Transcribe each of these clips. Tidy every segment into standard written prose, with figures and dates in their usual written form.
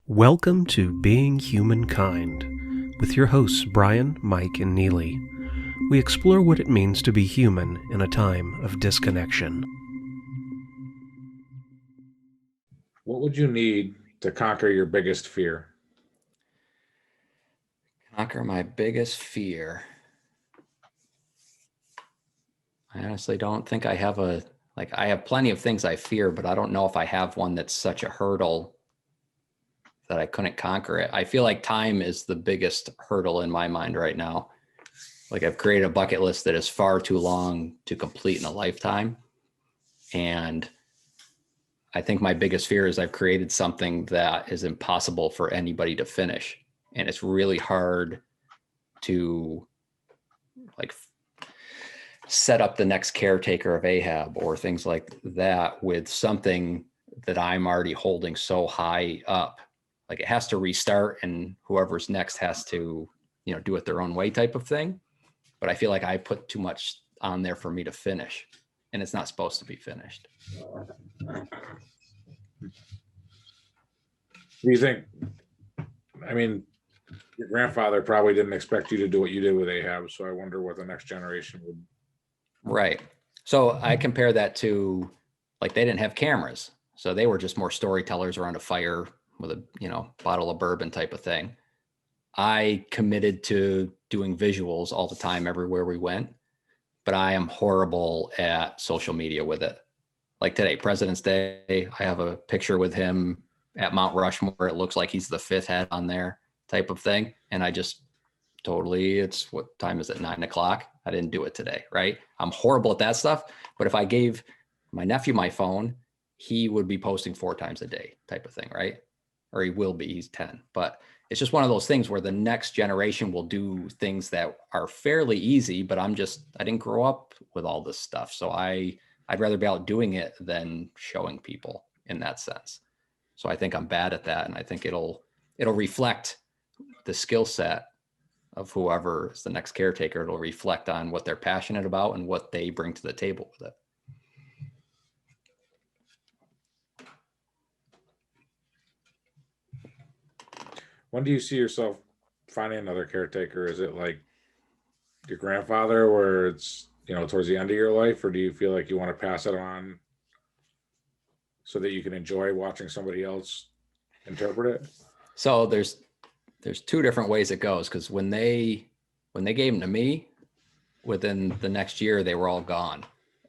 Welcome to Being Humankind with your hosts Brian, Mike, and Neely. We explore what it means to be human in a time of disconnection. What would you need to conquer your biggest fear? Conquer my biggest fear. I honestly don't think I have I have plenty of things I fear, but I don't know if I have one that's such a hurdle that I couldn't conquer it. I feel like time is the biggest hurdle in my mind right now. Like I've created a bucket list that is far too long to complete in a lifetime. And I think my biggest fear is I've created something that is impossible for anybody to finish. And it's really hard to like set up the next caretaker of Ahab or things like that with something that I'm already holding so high up. Like it has to restart and whoever's next has to, do it their own way type of thing. But I feel like I put too much on there for me to finish and it's not supposed to be finished. Do you think, your grandfather probably didn't expect you to do what you did with Ahab, so I wonder what the next generation would. Right. So I compare that to like they didn't have cameras. So they were just more storytellers around a fire with a, bottle of bourbon type of thing. I committed to doing visuals all the time everywhere we went, but I am horrible at social media with it. Like today, President's Day, I have a picture with him at Mount Rushmore. It looks like he's the fifth head on there type of thing. And I just it's what time is it? 9:00. I didn't do it today. Right. I'm horrible at that stuff. But if I gave my nephew my phone, he would be posting 4 times a day type of thing. Right. Or he will be, he's 10, but it's just one of those things where the next generation will do things that are fairly easy, but I didn't grow up with all this stuff. So I'd rather be out doing it than showing people in that sense. So I think I'm bad at that. And I think it'll reflect the skill set of whoever is the next caretaker. It'll reflect on what they're passionate about and what they bring to the table with it. When do you see yourself finding another caretaker? Is it like your grandfather where it's, towards the end of your life, or do you feel like you want to pass it on so that you can enjoy watching somebody else interpret it? So there's 2 different ways it goes. Cause when they gave them to me, within the next year, they were all gone.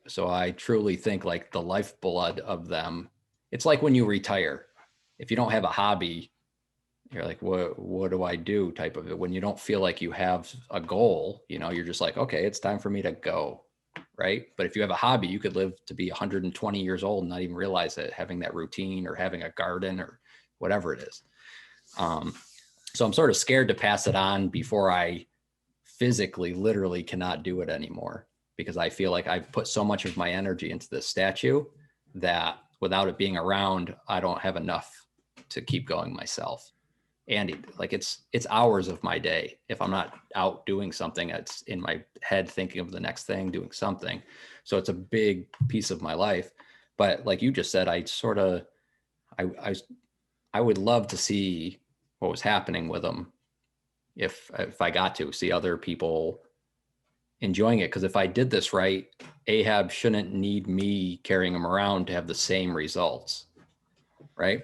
So I truly think like the lifeblood of them, it's like when you retire, if you don't have a hobby, you're like, what do I do type of it. When you don't feel like you have a goal, you're just like, okay, it's time for me to go. Right. But if you have a hobby, you could live to be 120 years old and not even realize it, having that routine or having a garden or whatever it is. So I'm sort of scared to pass it on before I physically, literally cannot do it anymore, because I feel like I've put so much of my energy into this statue that without it being around, I don't have enough to keep going myself. And like it's hours of my day. If I'm not out doing something, it's in my head thinking of the next thing, doing something. So it's a big piece of my life. But like you just said, I would love to see what was happening with them if I got to see other people enjoying it. Because if I did this right, Ahab shouldn't need me carrying him around to have the same results, right?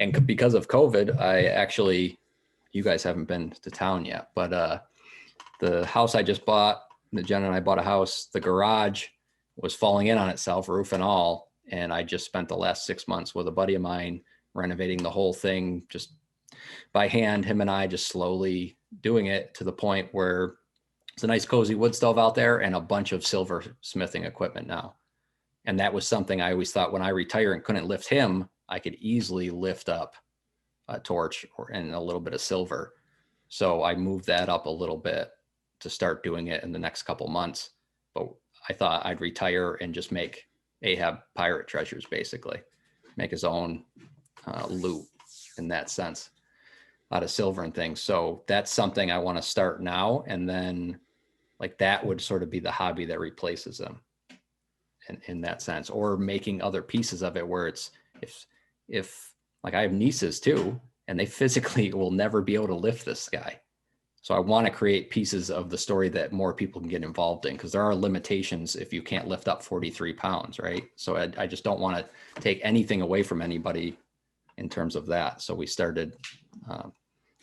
And because of COVID, you guys haven't been to town yet, but the house I just bought, Jen and I bought a house, the garage was falling in on itself, roof and all. And I just spent the last 6 months with a buddy of mine renovating the whole thing just by hand, him and I just slowly doing it to the point where it's a nice cozy wood stove out there and a bunch of silversmithing equipment now. And that was something I always thought when I retire and couldn't lift him, I could easily lift up a torch and a little bit of silver. So I moved that up a little bit to start doing it in the next couple months. But I thought I'd retire and just make Ahab pirate treasures, basically make his own loot in that sense out of silver and things. So that's something I want to start now. And then like that would sort of be the hobby that replaces them in that sense, or making other pieces of it where it's, if Like I have nieces too, and they physically will never be able to lift this guy. So I want to create pieces of the story that more people can get involved in, because there are limitations if you can't lift up 43 pounds, right? So I just don't want to take anything away from anybody in terms of that. So we started,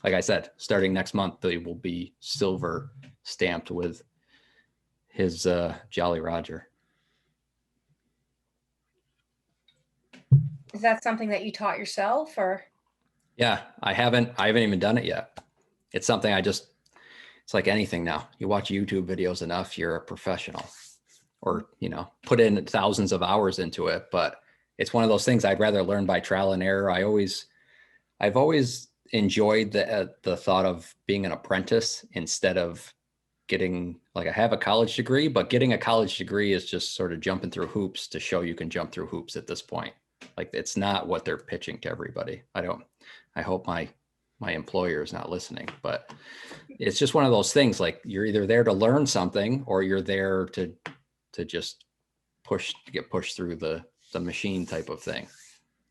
like I said, starting next month, they will be silver stamped with his Jolly Roger. Is that something that you taught yourself, or? Yeah, I haven't even done it yet. It's something it's like anything now. You watch YouTube videos enough, you're a professional, or, put in thousands of hours into it. But it's one of those things I'd rather learn by trial and error. I've always enjoyed the thought of being an apprentice instead of getting, like, I have a college degree, but getting a college degree is just sort of jumping through hoops to show you can jump through hoops at this point. Like, it's not what they're pitching to everybody. I hope my employer is not listening, but it's just one of those things. Like, you're either there to learn something, or you're there to just get pushed through the machine type of thing.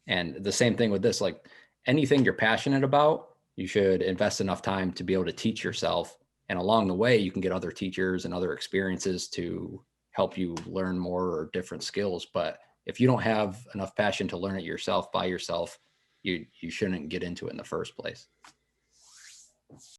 And the same thing with this, like anything you're passionate about, you should invest enough time to be able to teach yourself. And along the way, you can get other teachers and other experiences to help you learn more or different skills. But if you don't have enough passion to learn it yourself by yourself, you shouldn't get into it in the first place.